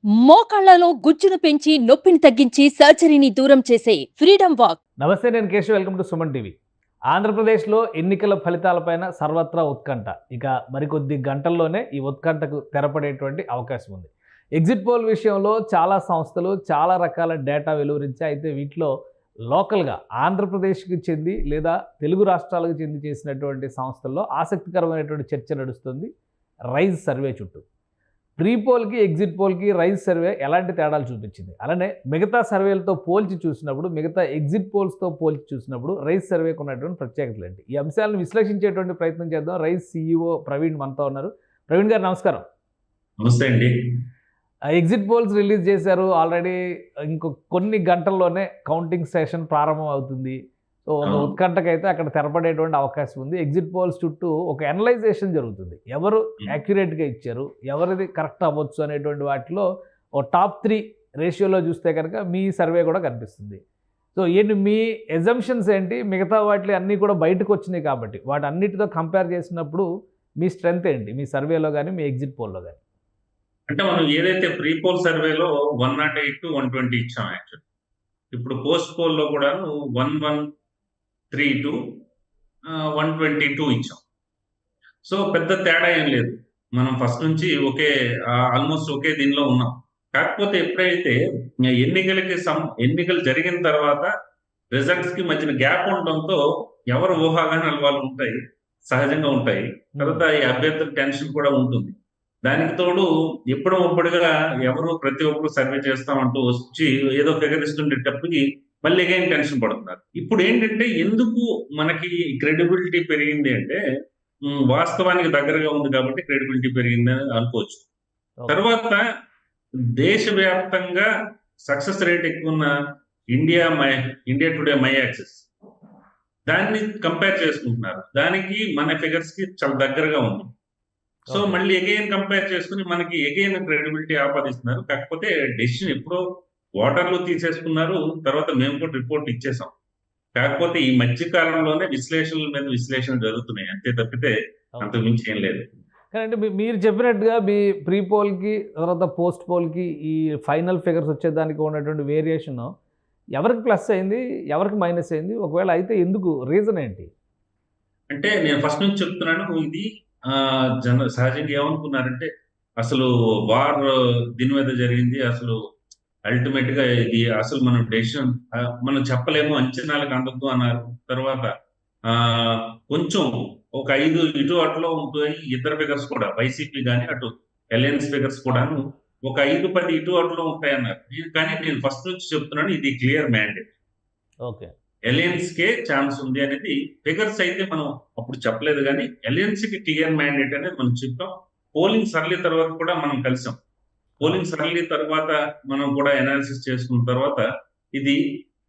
మోకాళ్లలో గుజ్జును పెంచి నొప్పిని తగ్గించి సర్జరీని దూరం చేసే ఫ్రీడమ్ వాక్. నమస్తే, నేను Keshav. Welcome to Suman TV. ఆంధ్రప్రదేశ్లో ఎన్నికల ఫలితాలపైన సర్వత్రా ఉత్కంఠ. ఇక మరికొద్ది గంటల్లోనే ఈ ఉత్కంఠకు తెరపడేటువంటి అవకాశం ఉంది. ఎగ్జిట్ పోల్ విషయంలో చాలా సంస్థలు చాలా రకాల డేటా వెలువరించాయి. అయితే వీటిలో లోకల్గా ఆంధ్రప్రదేశ్కి చెంది లేదా తెలుగు రాష్ట్రాలకు చెంది చేసినటువంటి సంస్థల్లో ఆసక్తికరమైనటువంటి చర్చ నడుస్తుంది రైజ్ సర్వే చుట్టూ. ప్రీ పోల్కి ఎగ్జిట్ పోల్కి రైజ్ సర్వే ఎలాంటి తేడాలు చూపించింది, అలానే మిగతా సర్వేలతో పోల్చి చూసినప్పుడు, మిగతా ఎగ్జిట్ పోల్స్తో పోల్చి చూసినప్పుడు రైజ్ సర్వేకు ఉన్నటువంటి ప్రత్యేకతలు ఏంటి? ఈ అంశాలను విశ్లేషించేటువంటి ప్రయత్నం చేద్దాం. రైజ్ CEO ప్రవీణ్ మనతో ఉన్నారు. ప్రవీణ్ గారు నమస్కారం. నమస్తే అండి. ఎగ్జిట్ పోల్స్ రిలీజ్ చేశారు ఆల్రెడీ. ఇంకో కొన్ని గంటల్లోనే కౌంటింగ్ సెషన్ ప్రారంభం అవుతుంది. సో ఒక ఉత్కంఠకైతే అక్కడ తెరపడేటువంటి అవకాశం ఉంది. ఎగ్జిట్ పోల్స్ చుట్టూ ఒక అనలైజేషన్ జరుగుతుంది. ఎవరు యాక్యురేట్గా ఇచ్చారు, ఎవరిది కరెక్ట్ అవ్వచ్చు అనేటువంటి వాటిలో ఓ టాప్ 3 రేషియోలో చూస్తే కనుక మీ సర్వే కూడా కనిపిస్తుంది. సో ఏంటి మీ ఎజంప్షన్స్ ఏంటి? మిగతా వాటిలో అన్నీ కూడా బయటకు వచ్చినాయి కాబట్టి వాటి అన్నిటితో కంపేర్ చేసినప్పుడు మీ స్ట్రెంగ్త్ ఏంటి మీ సర్వేలో కానీ మీ ఎగ్జిట్ పోల్లో కానీ? అంటే మనం ఏదైతే ప్రీ పోల్ సర్వేలో 108 to 120 ఇచ్చాం యాక్చువల్. ఇప్పుడు పోస్ట్ పోల్లో కూడా 1132 to 122 ఇచ్చాం. సో పెద్ద తేడా ఏం లేదు. మనం ఫస్ట్ నుంచి ఆల్మోస్ట్ ఒకే దీనిలో ఉన్నాం. కాకపోతే ఎప్పుడైతే ఎన్నికలు జరిగిన తర్వాత రిజల్ట్స్ కి మధ్యన గ్యాప్ ఉండడంతో ఎవరు ఊహాగానాలు వాళ్ళు ఉంటాయి, సహజంగా ఉంటాయి. తర్వాత ఈ అభ్యర్థుల టెన్షన్ కూడా ఉంటుంది. దానికి తోడు ఎప్పుడుగా ప్రతి ఒక్కరు సర్వే చేస్తామంటూ వచ్చి ఏదో ఫిగర్ ఇస్తుండేటప్పటికి మళ్ళీ అగైన్ టెన్షన్ పడుతున్నారు. ఇప్పుడు ఏంటంటే ఎందుకు మనకి క్రెడిబిలిటీ పెరిగింది అంటే వాస్తవానికి దగ్గరగా ఉంది కాబట్టి క్రెడిబిలిటీ పెరిగింది అని అనుకోవచ్చు. తర్వాత దేశవ్యాప్తంగా సక్సెస్ రేట్ ఎక్కువ ఉన్న ఇండియా టుడే మై యాక్సెస్ దాన్ని కంపేర్ చేసుకుంటున్నారు. దానికి మన ఫిగర్స్ కి చాలా దగ్గరగా ఉంది. సో మళ్ళీ అగైన్ కంపేర్ చేసుకుని మనకి అగైన్ క్రెడిబిలిటీ ఆపాదిస్తున్నారు. కాకపోతే డెసిషన్ ఎప్పుడో ఓటర్లు తీసేసుకున్నారు. తర్వాత మేము కూడా రిపోర్ట్ ఇచ్చేసాం. కాకపోతే ఈ మధ్య కాలంలోనే విశ్లేషణల మీద విశ్లేషణ జరుగుతున్నాయి, అంతే తప్పితే అంతకు మించి ఏం లేదు. కానీ మీరు చెప్పినట్టుగా మీ ప్రీ పోల్కి తర్వాత పోస్ట్ పోల్కి ఈ ఫైనల్ ఫిగర్స్ వచ్చేదానికి ఉన్నటువంటి వేరియేషన్ ఎవరికి ప్లస్ అయింది, ఎవరికి మైనస్ అయింది? ఒకవేళ అయితే ఎందుకు, రీజన్ ఏంటి? అంటే నేను ఫస్ట్ నుంచి చెప్తున్నాను, ఇది సహజంగా ఏమనుకున్నారంటే అసలు వార్ దీని మీద జరిగింది, అసలు అల్టిమేట్ గా ఇది అసలు మనం డెసిషన్ మనం చెప్పలేము, అంచనాలకు అందదు అన్నారు. తర్వాత కొంచెం ఒక 5 ఇటు అటులో ఉంటాయి ఇద్దరు ఫిగర్స్ కూడా, వైసీపీ కానీ అటు అలయన్స్ ఫిగర్స్ కూడాను ఒక 5-10 ఇటు అటులో ఉంటాయి అన్నారు. కానీ నేను ఫస్ట్ నుంచి చెప్తున్నాను, ఇది క్లియర్ మ్యాండేట్. ఓకే, అలయన్స్ కే ఛాన్స్ ఉంది అనేది ఫిగర్స్ అయితే మనం అప్పుడు చెప్పలేదు, కానీ అలయన్స్ కి క్లియర్ మ్యాండేట్ అనేది మనం చెప్పాం. పోలింగ్ సరళి తర్వాత కూడా మనం కలిసాం. పోలింగ్ సరళి తర్వాత మనం కూడా అనాలిసిస్ చేసుకున్న తర్వాత ఇది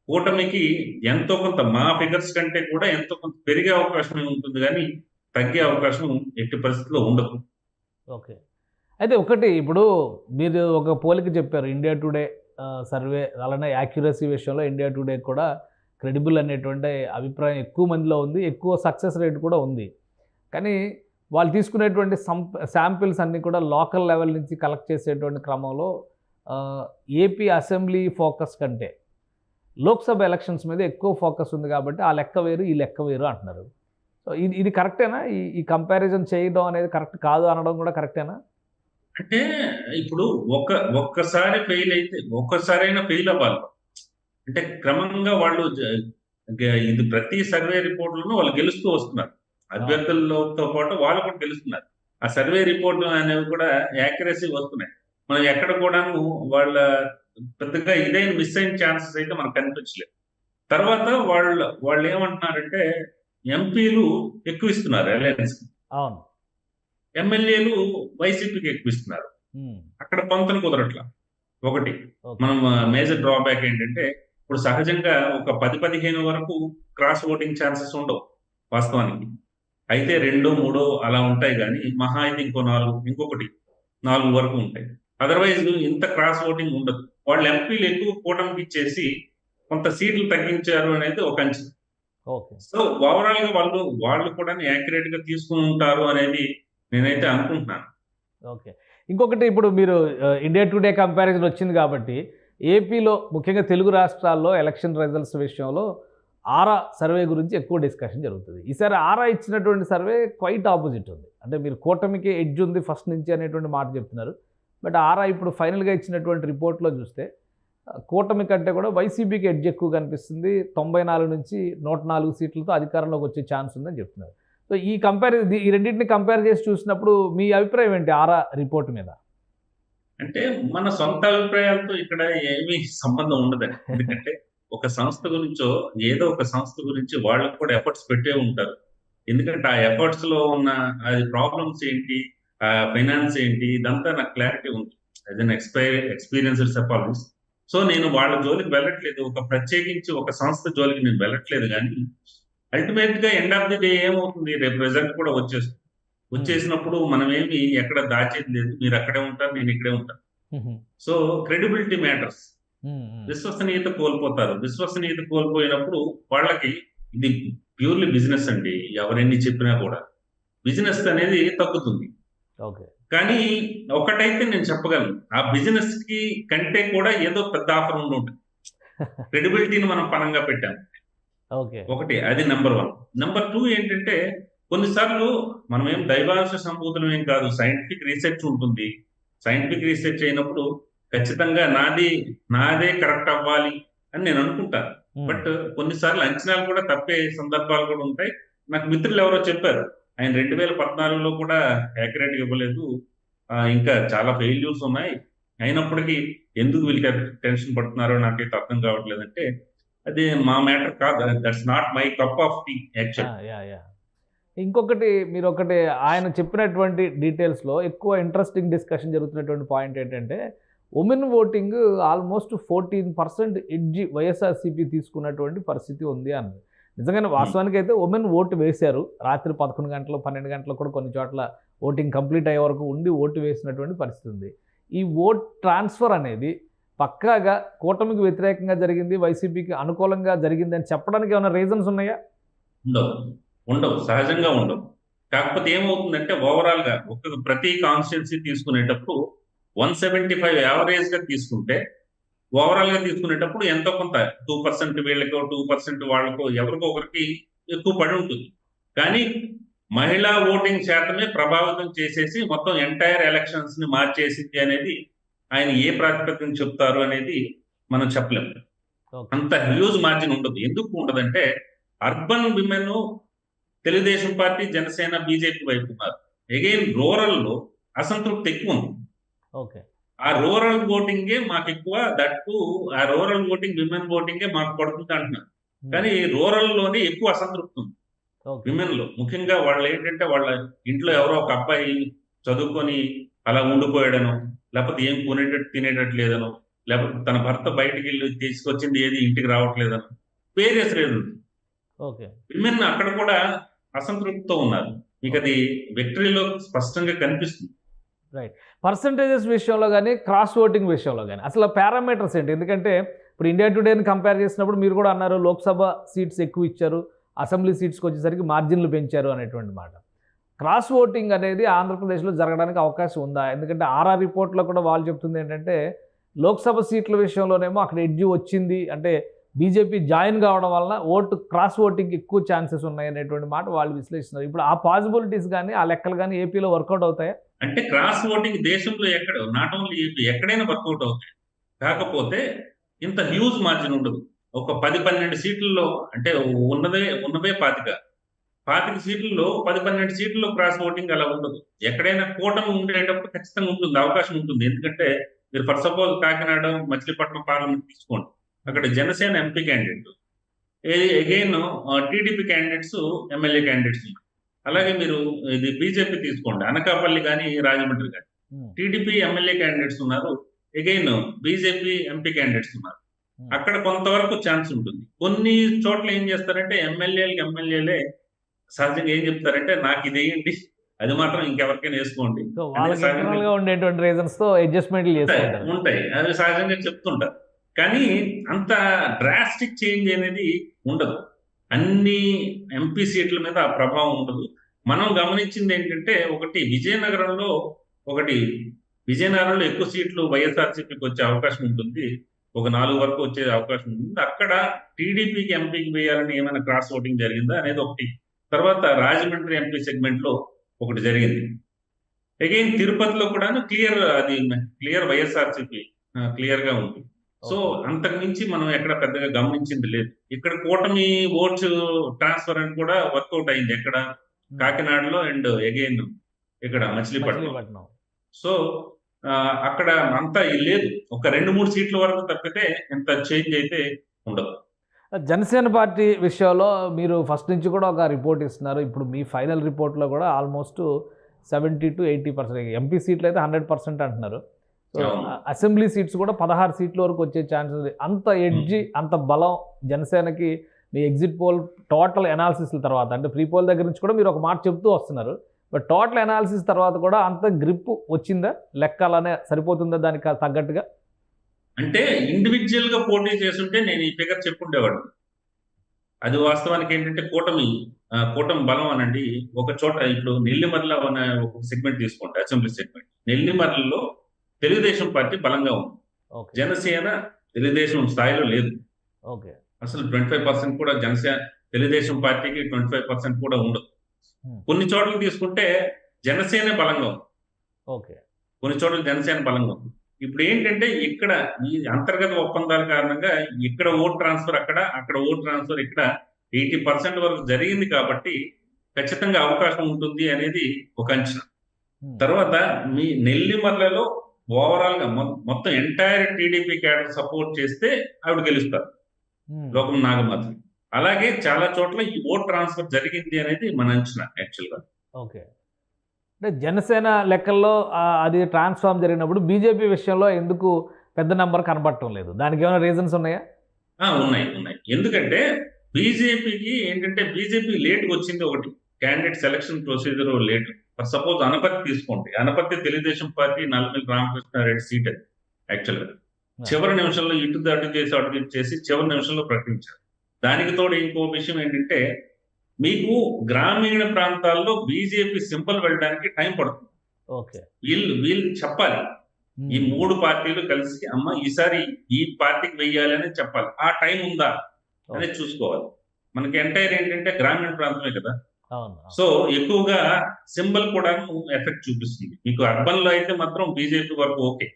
కూటమికి ఎంతో కొంత, మా ఫిగర్స్ కంటే కూడా ఎంతో కొంత పెరిగే అవకాశం ఉంటుంది, కానీ తగ్గే అవకాశం ఎట్టి పరిస్థితిలో ఉండదు. ఓకే. అయితే ఒకటి, ఇప్పుడు మీరు ఒక పోలిక చెప్పారు ఇండియా టుడే సర్వే, అలానే యాక్యురసీ విషయంలో ఇండియా టుడే కూడా క్రెడిబుల్ అనేటువంటి అభిప్రాయం ఎక్కువ మందిలో ఉంది, ఎక్కువ సక్సెస్ రేట్ కూడా ఉంది. కానీ వాళ్ళు తీసుకునేటువంటి శాంపిల్స్ అన్నీ కూడా లోకల్ లెవెల్ నుంచి కలెక్ట్ చేసేటువంటి క్రమంలో ఏపీ అసెంబ్లీ ఫోకస్ కంటే లోక్సభ ఎలక్షన్స్ మీద ఎక్కువ ఫోకస్ ఉంది కాబట్టి ఆ లెక్క వేరు ఈ లెక్క వేరు అంటున్నారు. సో ఇది కరెక్టేనా? ఈ కంపారిజన్ చేయడం అనేది కరెక్ట్ కాదు అనడం కూడా కరెక్టేనా? అంటే ఇప్పుడు ఒక్కసారి ఫెయిల్ అయితే ఒక్కసారైనా ఫెయిల్ అవ్వాలి. అంటే క్రమంగా వాళ్ళు ఇది ప్రతి సర్వే రిపోర్ట్లను వాళ్ళు గెలుస్తూ వస్తున్నారు. అభ్యర్థులతో పాటు వాళ్ళు కూడా గెలుస్తున్నారు. ఆ సర్వే రిపోర్ట్లు అనేవి కూడా యాక్యురసీ వస్తున్నాయి. మనం ఎక్కడ కూడాను వాళ్ళ పెద్దగా ఇదైన మిస్ అయిన ఛాన్సెస్ అయితే మనకు కనిపించలేదు. తర్వాత వాళ్ళు ఏమంటున్నారంటే ఎంపీలు ఎక్కువ ఇస్తున్నారు అలయన్స్, అవును, ఎమ్మెల్యేలు వైసీపీకి ఎక్కువ ఇస్తున్నారు. అక్కడ పొంతన కుదరట్లా. ఒకటి మనం మేజర్ డ్రాబ్యాక్ ఏంటంటే, ఇప్పుడు సహజంగా ఒక 10-15 వరకు క్రాస్ ఓటింగ్ ఛాన్సెస్ ఉండవు వాస్తవానికి. అయితే 2-3 అలా ఉంటాయి, కానీ మహా అయితే ఇంకొకటి 4 వరకు ఉంటాయి. అదర్వైజ్ ఇంత క్రాస్ ఓటింగ్ ఉండదు. వాళ్ళు ఎంపీలు ఎక్కువ కూటమికి ఇచ్చేసి కొంత సీట్లు తగ్గించారు అనేది ఒక అంచనా. సో ఓవరాల్ గా వాళ్ళు కూడా యాక్యురేట్ గా తీసుకుని ఉంటారు అనేది నేనైతే అనుకుంటున్నాను. ఓకే. ఇంకొకటి ఇప్పుడు మీరు ఇండియా టుడే కంపారిజన్ వచ్చింది కాబట్టి ఏపీలో ముఖ్యంగా తెలుగు రాష్ట్రాల్లో ఎలక్షన్ రిజల్ట్స్ విషయంలో ఆరా సర్వే గురించి ఎక్కువ డిస్కషన్ జరుగుతుంది. ఈసారి ఆరా ఇచ్చినటువంటి సర్వే క్వైట్ ఆపోజిట్ ఉంది. అంటే మీరు కూటమికి ఎడ్జ్ ఉంది ఫస్ట్ నుంచి అనేటువంటి మాట చెప్తున్నారు. బట్ ఆరా ఇప్పుడు ఫైనల్గా ఇచ్చినటువంటి రిపోర్ట్లో చూస్తే కూటమి కంటే కూడా వైసీపీకి ఎడ్జ్ ఎక్కువ కనిపిస్తుంది. 94 నుంచి 104 సీట్లతో అధికారంలోకి వచ్చే ఛాన్స్ ఉందని చెప్తున్నారు. సో ఈ రెండింటిని కంపేర్ చేసి చూసినప్పుడు మీ అభిప్రాయం ఏంటి ఆరా రిపోర్ట్ మీద? అంటే మన సొంత అభిప్రాయాలతో ఇక్కడ ఏమీ సంబంధం ఉండదండి. ఎందుకంటే ఒక సంస్థ గురించో ఏదో ఒక సంస్థ గురించి వాళ్ళకు కూడా ఎఫర్ట్స్ పెట్టే ఉంటారు. ఎందుకంటే ఆ ఎఫర్ట్స్ లో ఉన్న అది ప్రాబ్లమ్స్ ఏంటి, ఆ ఫైనాన్స్ ఏంటి, ఇదంతా నాకు క్లారిటీ ఉంది. As an experienced psephologist. So నేను వాళ్ళ జోలికి వెళ్ళట్లేదు, ఒక ప్రత్యేకించి ఒక సంస్థ జోలికి నేను వెళ్ళట్లేదు. కానీ అల్టిమేట్ గా ఎండ్ ఆఫ్ ది డే ఏమవుతుంది, రేపు రిజల్ట్ కూడా వచ్చేసినప్పుడు మనం ఏమి ఎక్కడ దాచేది లేదు. మీరు అక్కడే ఉంటారు, నేను ఇక్కడే ఉంటాను. So credibility matters. విశ్వసనీయత కోల్పోతారు. విశ్వసనీయత కోల్పోయినప్పుడు వాళ్ళకి ఇది ప్యూర్లీ బిజినెస్ అండి. ఎవరెన్ని చెప్పినా కూడా బిజినెస్ అనేది తగ్గుతుంది. కానీ ఒకటైతే నేను చెప్పగలను, ఆ బిజినెస్ కి కంటే కూడా ఏదో పెద్ద ఆఫర్ ఉండి ఉంటుంది. క్రెడిబిలిటీని మనం పనంగా పెట్టాం. ఒకటి అది నెంబర్ 1. నెంబర్ 2 ఏంటంటే కొన్నిసార్లు మనం ఏం దైవాంశ సంబోధనం ఏం కాదు, సైంటిఫిక్ రీసెర్చ్ ఉంటుంది. సైంటిఫిక్ రీసెర్చ్ అయినప్పుడు ఖచ్చితంగా నాదే కరెక్ట్ అవ్వాలి అని నేను అనుకుంటాను. బట్ కొన్నిసార్లు అంచనాలు కూడా తప్పే సందర్భాలు కూడా ఉంటాయి. నాకు మిత్రులు ఎవరో చెప్పారు, ఆయన 2014లో కూడా యాక్యురేట్ ఇవ్వలేదు, ఇంకా చాలా ఫెయిల్యూర్స్ ఉన్నాయి, అయినప్పటికీ ఎందుకు వీళ్ళకి టెన్షన్ పడుతున్నారో నాకైతే అర్థం కావట్లేదంటే అది మా మ్యాటర్ కాదు. That's not my cup of tea actual. ఇంకొకటి మీరు ఆయన చెప్పినటువంటి డీటెయిల్స్లో ఎక్కువ ఇంట్రెస్టింగ్ డిస్కషన్ జరుగుతున్నటువంటి పాయింట్ ఏంటంటే women voting almost 14% edge YSRCP తీసుకున్నటువంటి పరిస్థితి ఉంది అన్నది. నిజంగానే వాస్తవానికి అయితే ఉమెన్ ఓటు వేశారు. రాత్రి 11 గంటలు 12 గంటలు కూడా కొన్ని చోట్ల ఓటింగ్ కంప్లీట్ అయ్యే వరకు ఉండి ఓటు వేసినటువంటి పరిస్థితి ఉంది. ఈ ఓట్ ట్రాన్స్ఫర్ అనేది పక్కాగా కూటమికి వ్యతిరేకంగా జరిగింది, వైసీపీకి అనుకూలంగా జరిగింది అని చెప్పడానికి ఏమైనా రీజన్స్ ఉన్నాయా? ఉండవు, సహజంగా ఉండవు. కాకపోతే ఏమవుతుందంటే ఓవరాల్ గా ప్రతి కాన్స్టిట్యున్సీ తీసుకునేటప్పుడు 175 యావరేజ్ గా తీసుకుంటే ఓవరాల్ గా తీసుకునేటప్పుడు ఎంతో కొంత 2% వీళ్ళకో 2% వాళ్ళకో ఎవరికో ఒకరికి ఎక్కువ పడి ఉంటుంది. కానీ మహిళా ఓటింగ్ శాతమే ప్రభావితం చేసేసి మొత్తం ఎంటైర్ ఎలక్షన్స్ ని మార్చేసింది అనేది ఆయన ఏ ప్రాతిపదికన చెప్తారు అనేది మనం చెప్పలేము. అంత హ్యూజ్ మార్జిన్ ఉండదు. ఎందుకు ఉండదంటే urban women Telugu Desam party, Janasena, BJP వైపు ఉన్నారు. అగైన్ రూరల్ లో అసంతృప్తి ఎక్కువ ఉంది. ఆ రూరల్ ఓటింగే మాకు ఎక్కువ, దట్టు ఆ రూరల్ ఓటింగ్ విమెన్ ఓటింగే మాకు పడుతుంది అంటున్నారు. కానీ రూరల్ లోనే ఎక్కువ అసంతృప్తి ఉంది విమెన్ లో. ముఖ్యంగా వాళ్ళు ఏంటంటే వాళ్ళ ఇంట్లో ఎవరో ఒక అబ్బాయి చదువుకొని అలా ఉండిపోయాడనో, లేకపోతే ఏం కొనేటట్టు తినేటట్టు లేదనో, లేకపోతే తన భర్త బయటికి వెళ్ళి తీసుకొచ్చింది ఏది ఇంటికి రావట్లేదనో, వేరియస్ రీజన్స్. విమెన్ అక్కడ కూడా అసంతృప్తితో ఉన్నారు. మీకు అది విక్టరీలో స్పష్టంగా కనిపిస్తుంది. రైట్. పర్సంటేజెస్ విషయంలో కానీ క్రాస్ ఓటింగ్ విషయంలో కానీ అసలు పారామీటర్స్ ఏంటి? ఎందుకంటే ఇప్పుడు ఇండియా టుడేని కంపేర్ చేసినప్పుడు మీరు కూడా అన్నారు లోక్సభ సీట్స్ ఎక్కువ ఇచ్చారు, అసెంబ్లీ సీట్స్కి వచ్చేసరికి మార్జిన్లు పెంచారు అనేటువంటి మాట. క్రాస్ ఓటింగ్ అనేది ఆంధ్రప్రదేశ్లో జరగడానికి అవకాశం ఉందా? ఎందుకంటే ఆర్ఆర్ రిపోర్ట్లో కూడా వాళ్ళు చెప్తుంది ఏంటంటే లోక్సభ సీట్ల విషయంలోనేమో అక్కడ ఎడ్జి వచ్చింది, అంటే బీజేపీ జాయిన్ కావడం వలన క్రాస్ ఓటింగ్ ఎక్కువ ఛాన్సెస్ ఉన్నాయి అనేటువంటి మాట వాళ్ళు విశ్లేషిస్తున్నారు. ఇప్పుడు ఆ పాసిబిలిటీస్ కానీ ఆ లెక్కలు కానీ ఏపీలో వర్కౌట్ అవుతాయా? అంటే క్రాస్ ఓటింగ్ దేశంలో ఎక్కడ, నాట్ ఓన్లీ ఏపీ, ఎక్కడైనా వర్కౌట్ అవుతాయి. కాకపోతే ఇంత హ్యూజ్ మార్జిన్ ఉండదు. ఒక 10-12 సీట్లలో, అంటే ఉన్నవే 25 సీట్లలో 10-12 సీట్లలో క్రాస్ ఓటింగ్ అలా ఉండదు. ఎక్కడైనా కూటమి ఉండేటప్పుడు ఖచ్చితంగా ఉంటుంది, అవకాశం ఉంటుంది. ఎందుకంటే మీరు for suppose Kakinada, Machilipatnam parliament తీసుకోండి, అక్కడ Janasena MP candidate, again TDP candidates, MLA candidates ఉన్నారు. అలాగే మీరు ఇది బీజేపీ తీసుకోండి, అనకాపల్లి కానీ రాజమండ్రి కానీ టీడీపీ ఎమ్మెల్యే క్యాండిడేట్స్ ఉన్నారు, అగైన్ బీజేపీ ఎంపీ క్యాండిడేట్స్ ఉన్నారు. అక్కడ కొంతవరకు ఛాన్స్ ఉంటుంది. కొన్ని చోట్ల ఏం చేస్తారంటే ఎమ్మెల్యేలే సహజంగా ఏం చెప్తారంటే నాకు ఇది వేయండి, అది మాత్రం ఇంకెవరికైనా వేసుకోండి ఉంటాయి, అది సహజంగా చెప్తుంటారు. కానీ అంత డ్రాస్టిక్ చేంజ్ అనేది ఉండదు. అన్ని ఎంపీ సీట్ల మీద ఆ ప్రభావం ఉండదు. మనం గమనించింది ఏంటంటే ఒకటి విజయనగరంలో ఒకటి విజయనగరంలో ఎక్కువ సీట్లు వైఎస్ఆర్సీపీకి వచ్చే అవకాశం ఉంటుంది. ఒక 4 వరకు వచ్చే అవకాశం ఉంటుంది. అక్కడ టీడీపీకి ఎంపీకి వేయాలని ఏమైనా క్రాస్ ఓటింగ్ జరిగిందా అనేది ఒకటి. తర్వాత రాజమండ్రి ఎంపీ సెగ్మెంట్ లో ఒకటి జరిగింది. అగైన్ తిరుపతిలో కూడా క్లియర్ వైఎస్ఆర్సీపీ క్లియర్ గా ఉంది. సో అంతకు మించి మనం ఎక్కడ పెద్దగా గమనించింది లేదు. ఇక్కడ కూటమి ఓట్స్ ట్రాన్స్ఫర్ అని కూడా వర్కౌట్ అయింది. ఎక్కడ కాకినాడలో అండ్ అగైన్ ఇక్కడ మచిలీపట్నం. సో అక్కడ అంతా లేదు. ఒక 2-3 సీట్ల వరకు తప్పితే ఎంత చేంజ్ అయితే ఉండదు. జనసేన పార్టీ విషయంలో మీరు ఫస్ట్ నుంచి కూడా ఒక రిపోర్ట్ ఇస్తున్నారు. ఇప్పుడు మీ ఫైనల్ రిపోర్ట్లో కూడా ఆల్మోస్ట్ 70 to 80%, ఎంపీ సీట్లు అయితే 100% అంటున్నారు. సో అసెంబ్లీ సీట్స్ కూడా 16 సీట్ల వరకు వచ్చే ఛాన్స్ ఉంది. అంత ఎడ్జి, అంత బలం జనసేనకి మీ ఎగ్జిట్ పోల్ టోటల్ ఎనాలిసిస్ తర్వాత, అంటే ప్రీ పోల్ దగ్గర నుంచి కూడా మీరు ఒక మాట చెప్తూ వస్తున్నారు. బట్ టోటల్ ఎనాలిసిస్ తర్వాత కూడా అంత గ్రిప్ వచ్చిందా? లెక్క అలానే సరిపోతుందా దానికి తగ్గట్టుగా? అంటే ఇండివిజువల్ గా పోటీ చేస్తుంటే నేను ఈ ఫిగర్ చెప్పుండేవాడు. అది వాస్తవానికి ఏంటంటే కూటమి బలం అనండి. ఒక చోట ఇప్పుడు నెల్లిమర్ల అనే ఒక సెగ్మెంట్ తీసుకోండి, అసెంబ్లీ సెగ్మెంట్. నెల్లిమర్లలో తెలుగుదేశం పార్టీ బలంగా ఉంది. జనసేన తెలుగుదేశం స్థాయిలో లేదు. అసలు 25% కూడా తెలుగుదేశం పార్టీకి 25% కూడా ఉండదు. కొన్ని చోట్ల తీసుకుంటే జనసేన బలంగా ఉంది. కొన్ని చోట్ల జనసేన బలంగా ఉంది. ఇప్పుడు ఏంటంటే ఇక్కడ ఈ అంతర్గత ఒప్పందాల కారణంగా ఇక్కడ ఓట్ ట్రాన్స్ఫర్ అక్కడ ఓట్ ట్రాన్స్ఫర్ ఇక్కడ 80% వరకు జరిగింది కాబట్టి ఖచ్చితంగా అవకాశం ఉంటుంది అనేది ఒక అంచనా. తర్వాత మీ నెల్లిమర్లలో ఓవరాల్ గా మొత్తం ఎంటైర్ టీడీపీ క్యాడర్ సపోర్ట్ చేస్తే ఆవిడ గెలుస్తారు, లోకం నాగమాధవి. అలాగే చాలా చోట్ల ఈ ఓట్ ట్రాన్స్ఫర్ జరిగింది అనేది మన అంచనా యాక్చువల్గా. అంటే జనసేన లెక్కల్లో అది ట్రాన్స్ఫార్మ్ జరిగినప్పుడు బీజేపీ విషయంలో ఎందుకు పెద్ద నెంబర్ కనబడటం లేదు? దానికి ఏమైనా రీజన్స్ ఉన్నాయా? ఉన్నాయి. ఎందుకంటే బీజేపీకి ఏంటంటే బీజేపీ లేట్గా వచ్చింది ఒకటి, candidate selection procedure late. Suppose Anaparthi తీసుకోండి. అనపర్తి తెలుగుదేశం పార్టీ నల్లమిల్లి రామకృష్ణారెడ్డి సీట్ అది యాక్చువల్గా. చివరి నిమిషంలో ఇటు చేసి చివరి నిమిషంలో ప్రకటించారు. దానికి తోడు ఇంకో విషయం ఏంటంటే మీకు గ్రామీణ ప్రాంతాల్లో బీజేపీ సింబల్ వెళ్ళడానికి టైం పడుతుంది. వీళ్ళు చెప్పాలి, ఈ 3 పార్టీలు కలిసి అమ్మ ఈసారి ఈ పార్టీకి వెయ్యాలి అని చెప్పాలి. ఆ టైం ఉందా అనేది చూసుకోవాలి. మనకి ఎంటైర్ ఏంటంటే గ్రామీణ ప్రాంతమే కదా. సో ఎక్కువగా సింబల్ కూడా ఎఫెక్ట్ చూపిస్తుంది. మీకు అర్బన్ లో అయితే మాత్రం బీజేపీ వరకు ఓకే.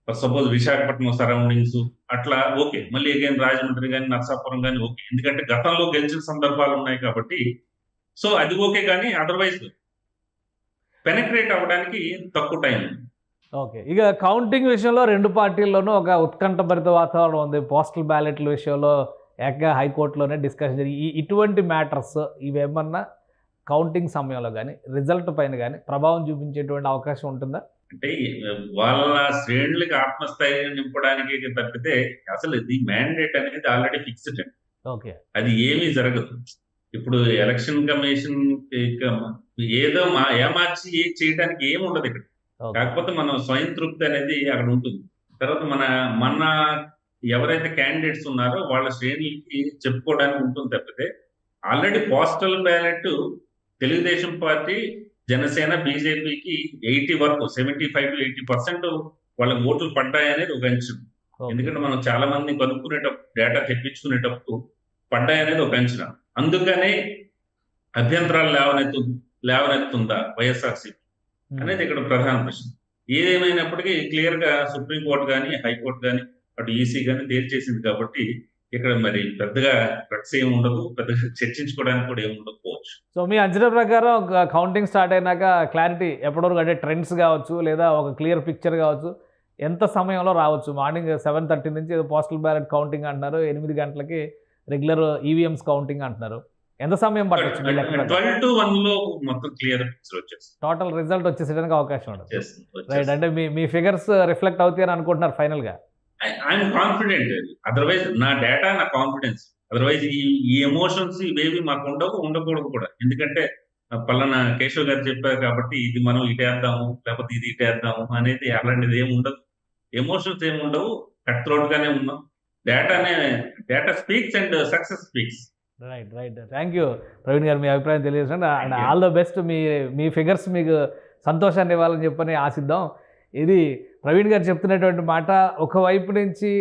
సపోజ్ విశాఖపట్నం సరౌండింగ్స్ అట్లా ఓకే. మళ్ళీ అగైన్ రాజమండ్రి కానీ నర్సాపురం కానీ ఓకే, ఎందుకంటే గతంలో గెలిచిన సందర్భాలు ఉన్నాయి కాబట్టి. సో అది ఓకే, కానీ అదర్వైజ్ పెనట్రేట్ అవ్వడానికి తక్కువ టైం. ఇక కౌంటింగ్ విషయంలో 2 పార్టీల్లోనూ ఒక ఉత్కంఠభరిత వాతావరణం ఉంది. పోస్టల్ బ్యాలెట్ల విషయంలో ఏకంగా హైకోర్టులోనే డిస్కషన్ జరిగి ఇటువంటి మ్యాటర్స్ ఇవేమన్నా కౌంటింగ్ సమయంలో కానీ రిజల్ట్ పైన కానీ ప్రభావం చూపించేటువంటి అవకాశం ఉంటుందా? అంటే వాళ్ళ శ్రేణులకి ఆత్మస్థైర్యం నింపడానికి తప్పితే అసలు ఇది మ్యాండేట్ అనేది ఆల్రెడీ ఫిక్స్డ్. అది ఏమీ జరగదు. ఇప్పుడు ఎలక్షన్ కమిషన్ ఏదో ఏమార్చి చేయడానికి ఏమి ఉండదు ఇక్కడ. కాకపోతే మనం స్వయం తృప్తి అనేది అక్కడ ఉంటుంది. తర్వాత మన ఎవరైతే క్యాండిడేట్స్ ఉన్నారో వాళ్ళ శ్రేణులకి చెప్పుకోవడానికి ఉంటుంది తప్పితే already postal ballot Telugu Desam party, Janasena, బీజేపీకి 80 వరకు 75 to 80% వాళ్ళకి ఓట్లు పడ్డాయనేది ఒక అంచనా. ఎందుకంటే మనం చాలా మంది కనుక్కునేటప్పుడు డేటా తెప్పించుకునేటప్పుడు పడ్డాయనేది ఒక అంచనా. అందుకనే అభ్యంతరాలు లేవనెత్తుందా వైఎస్ఆర్సీపీ అనేది ఇక్కడ ప్రధాన ప్రశ్న. ఏదేమైనప్పటికీ క్లియర్ గా సుప్రీంకోర్టు కానీ హైకోర్టు కానీ అటు ఈసీ కానీ తేల్చేసింది కాబట్టి ఇక్కడ మరి పెద్దగా రక్స్ ఏమి ఉండదు, పెద్దగా చర్చించుకోవడానికి కూడా ఏమి ఉండకపోవచ్చు. సో మీ అంచనా ప్రకారం కౌంటింగ్ స్టార్ట్ అయినాక క్లారిటీ ఎప్పటివరకు, అంటే ట్రెండ్స్ కావచ్చు లేదా ఒక క్లియర్ పిక్చర్ కావచ్చు, ఎంత సమయంలో రావచ్చు? మార్నింగ్ 7:30 నుంచి పోస్టల్ బ్యాలెట్ కౌంటింగ్ అంటున్నారు, 8 గంటలకి రెగ్యులర్ ఈవీఎంస్ కౌంటింగ్ అంటున్నారు. ఎంత సమయం పట్టొచ్చు? 12 to 1 లో మొత్తం క్లియర్ పిక్చర్ వచ్చేస్తుంది, టోటల్ రిజల్ట్ వచ్చేసేయడానికి అవకాశం ఉంటుంది. రైట్, అంటే మీ ఫిగర్స్ రిఫ్లెక్ట్ అవుతాయని అనుకుంటున్నారు ఫైనల్ గా? I'm confident. అదర్వైజ్ నా డేటా, నా కాన్ఫిడెన్స్. అదర్వైజ్ ఈ ఎమోషన్స్ ఇవేవి మాకు ఉండకూడదు కూడా. ఎందుకంటే పలానా కేశవ్ గారు చెప్పారు కాబట్టి ఇది మనం ఇటేద్దాము లేకపోతే ఇది ఇటేద్దాము అనేది అలాంటిది ఏమి ఉండదు. ఎమోషన్స్ ఏమి ఉండవు, కట్ త్రోట్ గానే ఉన్నాం. Data speaks and success speaks. Right. Thank you Praveen గారు, మీ అభిప్రాయం తెలియజేయండి. And all the best. Me figures మీకు సంతోషాన్ని ఇవ్వాలని చెప్పని ఆశిద్దాం. ఇది ప్రవీణ్ గారు చెప్తున్నటువంటి మాట. ఒకవైపు నుంచి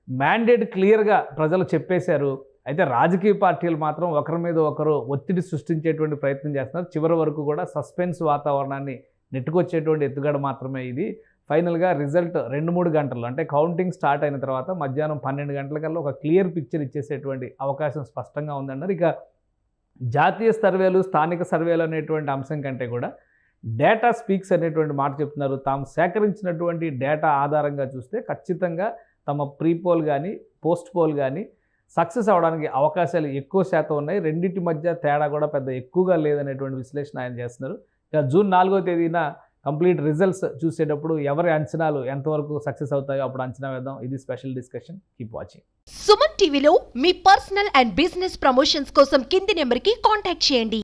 మ్యాండేట్ క్లియర్గా ప్రజలు చెప్పేశారు, అయితే రాజకీయ పార్టీలు మాత్రం ఒకరి మీద ఒకరు ఒత్తిడి సృష్టించేటువంటి ప్రయత్నం చేస్తున్నారు. చివరి వరకు కూడా సస్పెన్స్ వాతావరణాన్ని నెట్టుకొచ్చేటువంటి ఎత్తుగడ మాత్రమే ఇది. ఫైనల్గా రిజల్ట్ 2-3 గంటలు అంటే కౌంటింగ్ స్టార్ట్ అయిన తర్వాత మధ్యాహ్నం 12 గంటలకల్లా ఒక క్లియర్ పిక్చర్ ఇచ్చేసేటువంటి అవకాశం స్పష్టంగా ఉందన్నారు. ఇక జాతీయ సర్వేలు, స్థానిక సర్వేలు అనేటువంటి అంశం కంటే కూడా డేటా స్పీక్స్ అనేటువంటి మాట చెప్తున్నారు. తాము సేకరించినటువంటి డేటా ఆధారంగా చూస్తే ఖచ్చితంగా తమ ప్రీ పోల్ కానీ పోస్ట్ పోల్ కానీ సక్సెస్ అవడానికి అవకాశాలు ఎక్కువ శాతం ఉన్నాయి. రెండింటి మధ్య తేడా కూడా పెద్ద ఎక్కువగా లేదనేటువంటి విశ్లేషణ ఆయన చేస్తున్నారు. ఇక జూన్ 4వ తేదీన కంప్లీట్ రిజల్ట్స్ చూసేటప్పుడు ఎవరి అంచనాలు ఎంతవరకు సక్సెస్ అవుతాయో అప్పుడు అంచనా వేద్దాం. ఇది special discussion. Keep watching. Suman టీవీలో మీ పర్సనల్ అండ్ బిజినెస్ ప్రమోషన్స్ కోసం కింది నెంబర్కి కాంటాక్ట్ చేయండి.